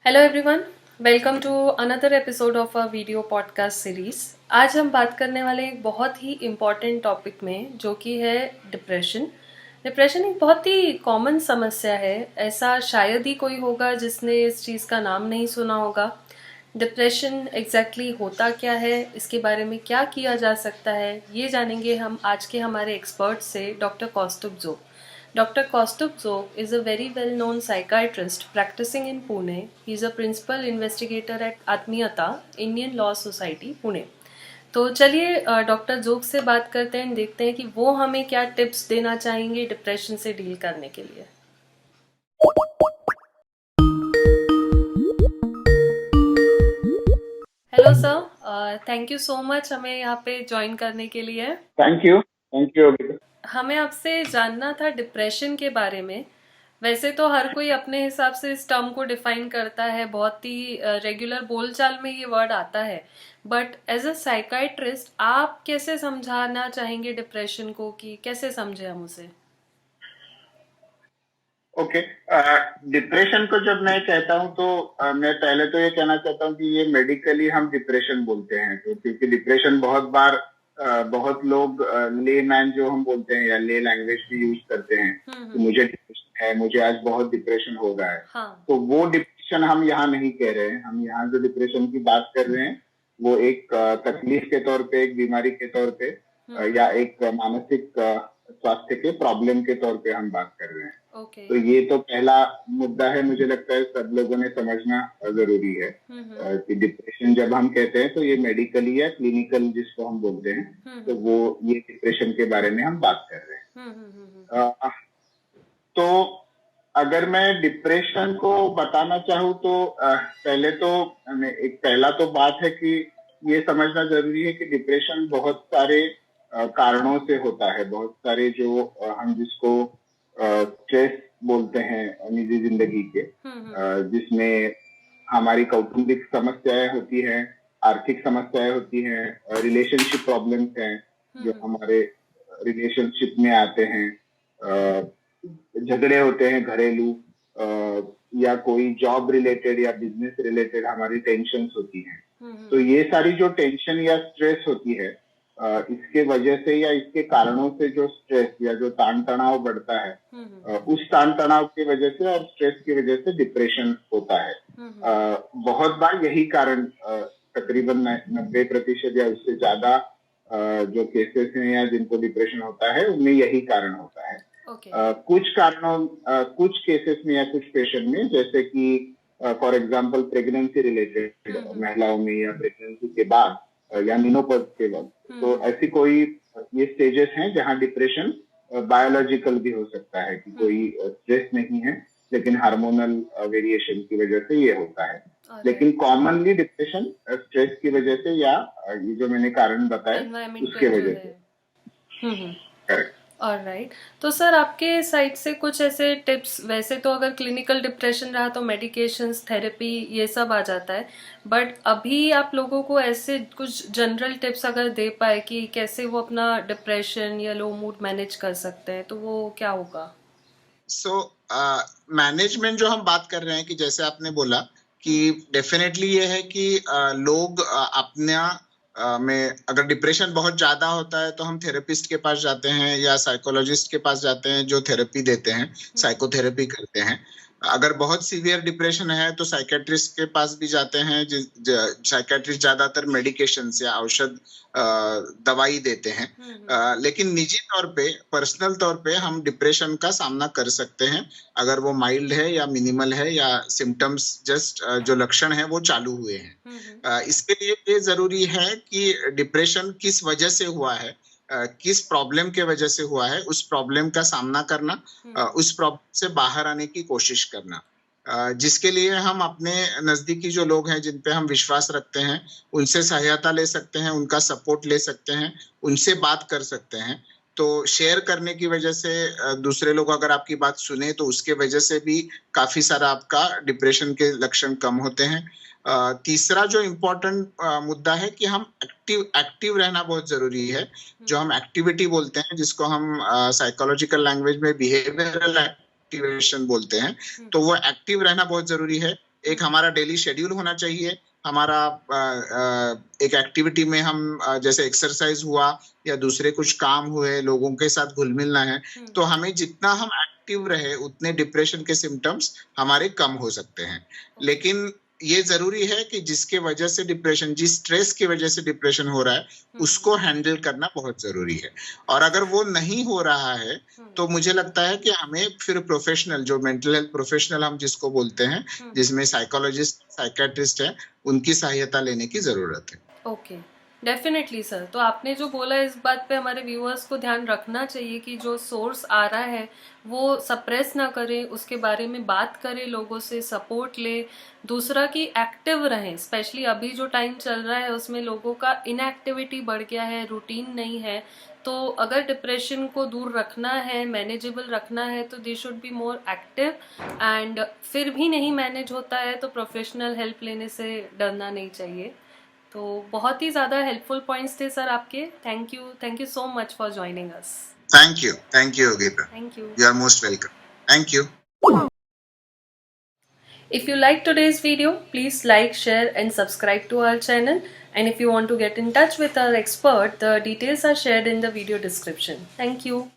Hello everyone, welcome to another episode of a video podcast series. आज हम बात करने वाले एक बहुत ही इम्पॉर्टेंट टॉपिक में, जो कि है डिप्रेशन। डिप्रेशन एक बहुत ही कॉमन समस्या है। ऐसा शायद ही कोई होगा जिसने इस चीज़ का नाम नहीं सुना होगा। डिप्रेशन एग्जैक्टली होता क्या है, इसके बारे में क्या किया जा सकता है, ये जानेंगे हम आज के हमारे एक्सपर्ट से, डॉक्टर कौस्तुभ जोग। Dr. Kaustubh Zog is a very well-known psychiatrist practicing in Pune. He is a principal investigator at Atmiyata Indian Law Society, Pune. तो चलिए डॉक्टर जोग से बात करते हैं, देखते हैं कि वो हमें क्या टिप्स देना चाहेंगे डिप्रेशन से डील करने के लिए। Hello sir, thank you so much हमें यहाँ पे ज्वाइन करने के लिए। Thank you. हमें आपसे जानना था डिप्रेशन के बारे में। वैसे तो हर कोई अपने हिसाब से इस टर्म को डिफाइन करता है, बहुत ही रेगुलर बोलचाल में ये वर्ड आता है, बट एज अ साइकाइट्रिस्ट आप कैसे समझाना चाहेंगे डिप्रेशन को, कि कैसे समझे हम उसे? ओके, डिप्रेशन को जब मैं कहता हूँ तो मैं पहले तो ये कहना चाहता हूँ कि ये मेडिकली हम डिप्रेशन बोलते हैं, तो क्योंकि डिप्रेशन बहुत बार बहुत लोग ले मैन जो हम बोलते हैं या ले लैंग्वेज भी यूज करते हैं कि मुझे डिप्रेशन है, मुझे आज बहुत डिप्रेशन हो रहा है। हाँ। तो वो डिप्रेशन हम यहाँ नहीं कह रहे हैं। हम यहाँ जो डिप्रेशन की बात कर रहे हैं वो एक तकलीफ के तौर पे, एक बीमारी के तौर पे या एक मानसिक स्वास्थ्य के प्रॉब्लम के तौर पे हम बात कर रहे हैं। तो ये तो पहला मुद्दा है, मुझे लगता है सब लोगों ने समझना जरूरी है कि डिप्रेशन जब हम कहते हैं तो ये मेडिकली या क्लिनिकल जिसको हम बोलते हैं, तो वो ये डिप्रेशन के बारे में हम बात कर रहे हैं। तो अगर मैं डिप्रेशन को बताना चाहूँ तो पहले तो एक पहला तो बात है कि ये समझना जरूरी है कि डिप्रेशन बहुत सारे कारणों से होता है। बहुत सारे जो हम जिसको स्ट्रेस बोलते हैं निजी जिंदगी के, जिसमें हमारी कौटुंबिक समस्याएं होती हैं, आर्थिक समस्याएं होती हैं, रिलेशनशिप प्रॉब्लम्स हैं जो हमारे रिलेशनशिप में आते हैं, झगड़े होते हैं घरेलू, या कोई जॉब रिलेटेड या बिजनेस रिलेटेड हमारी टेंशन होती हैं। तो ये सारी जो टेंशन या स्ट्रेस होती है, इसके वजह से या इसके कारणों से जो स्ट्रेस या जो तान तनाव बढ़ता है, उस तान तनाव की वजह से और स्ट्रेस की वजह से डिप्रेशन होता है। बहुत बार यही कारण, तकरीबन 90% या उससे ज्यादा जो केसेस हैं या जिनको डिप्रेशन होता है उनमें यही कारण होता है। कुछ कारणों, कुछ केसेस में या कुछ पेशेंट में, जैसे कि फॉर एग्जांपल प्रेगनेंसी रिलेटेड महिलाओं में, या प्रेगनेंसी के बाद या मेनोपॉज के वक्त, तो ऐसी कोई ये स्टेजेस हैं जहां डिप्रेशन बायोलॉजिकल भी हो सकता है कि कोई स्ट्रेस नहीं है लेकिन हार्मोनल वेरिएशन की वजह से ये होता है। लेकिन कॉमनली डिप्रेशन स्ट्रेस की वजह से या ये जो मैंने कारण बताए उसके वजह से। करेक्ट। ऑलराइट, तो सर आपके साइड से कुछ ऐसे टिप्स, वैसे तो अगर क्लिनिकल डिप्रेशन रहा तो मेडिकेशंस, थेरेपी, ये सब आ जाता है, बट अभी आप लोगों को ऐसे कुछ जनरल टिप्स अगर दे पाए कि कैसे वो अपना डिप्रेशन या लो मूड मैनेज कर सकते हैं, तो वो क्या होगा? मैनेजमेंट जो हम बात कर रहे हैं कि जैसे आपने बोला कि डेफिनेटली ये है कि लोग अपना में अगर डिप्रेशन बहुत ज्यादा होता है तो हम थेरेपिस्ट के पास जाते हैं या साइकोलॉजिस्ट के पास जाते हैं जो थेरेपी देते हैं, साइकोथेरेपी करते हैं। अगर बहुत सीवियर डिप्रेशन है तो साइकेट्रिस्ट के पास भी जाते हैं। साइकेट्रिस्ट ज्यादातर मेडिकेशंस या औषध दवाई देते हैं, लेकिन निजी तौर पे, पर्सनल तौर पे हम डिप्रेशन का सामना कर सकते हैं अगर वो माइल्ड है या मिनिमल है या सिम्टम्स जस्ट जो लक्षण है वो चालू हुए हैं। इसके लिए ये जरूरी है कि डिप्रेशन किस वजह से हुआ है, किस प्रॉब्लम के वजह से हुआ है, उस प्रॉब्लम का सामना करना, उस प्रॉब्लम से बाहर आने की कोशिश करना, जिसके लिए हम अपने नजदीकी जो लोग हैं जिन पे हम विश्वास रखते हैं उनसे सहायता ले सकते हैं, उनका सपोर्ट ले सकते हैं, उनसे बात कर सकते हैं। तो शेयर करने की वजह से दूसरे लोग अगर आपकी बात सुने तो उसके वजह से भी काफी सारा आपका डिप्रेशन के लक्षण कम होते हैं। तीसरा जो इम्पोर्टेंट मुद्दा है कि हम एक्टिव रहना बहुत जरूरी है। जो हम एक्टिविटी बोलते हैं, जिसको हम साइकोलॉजिकल लैंग्वेज में बिहेवियरल एक्टिवेशन बोलते हैं, तो वो एक्टिव रहना बहुत जरूरी है। एक हमारा डेली शेड्यूल होना चाहिए। हमारा एक एक्टिविटी में हम जैसे एक्सरसाइज हुआ या दूसरे कुछ काम हुए, लोगों के साथ घुल मिलना है, तो हमें जितना हम एक्टिव रहे उतने डिप्रेशन के सिम्टम्स हमारे कम हो सकते हैं। लेकिन ये जरूरी है कि जिसके वजह से डिप्रेशन, जिस स्ट्रेस की वजह से डिप्रेशन हो रहा है, उसको हैंडल करना बहुत जरूरी है। और अगर वो नहीं हो रहा है तो मुझे लगता है कि हमें फिर प्रोफेशनल, जो मेंटल हेल्थ प्रोफेशनल हम जिसको बोलते हैं, जिसमें साइकोलॉजिस्ट, साइकेट्रिस्ट है, उनकी सहायता लेने की जरूरत है। Okay, definitely sir. तो आपने जो बोला, इस बात पे हमारे व्यूअर्स को ध्यान रखना चाहिए कि जो सोर्स आ रहा है वो सप्रेस ना करें, उसके बारे में बात करें, लोगों से सपोर्ट ले। दूसरा कि एक्टिव रहें, स्पेशली अभी जो टाइम चल रहा है उसमें लोगों का इनएक्टिविटी बढ़ गया है, रूटीन नहीं है। तो अगर डिप्रेशन को दूर रखना है, मैनेजेबल रखना है, तो they should be more active. And फिर भी नहीं मैनेज होता है तो प्रोफेशनल हेल्प लेने से डरना नहीं चाहिए। तो बहुत ही ज़्यादा हेल्पफुल पॉइंट्स थे सर आपके। Thank you so much for joining us. Thank you Geeta. Thank you. You are most welcome. Thank you. If you like today's video, please like, share and subscribe to our channel. And if you want to get in touch with our expert, the details are shared in the video description. Thank you.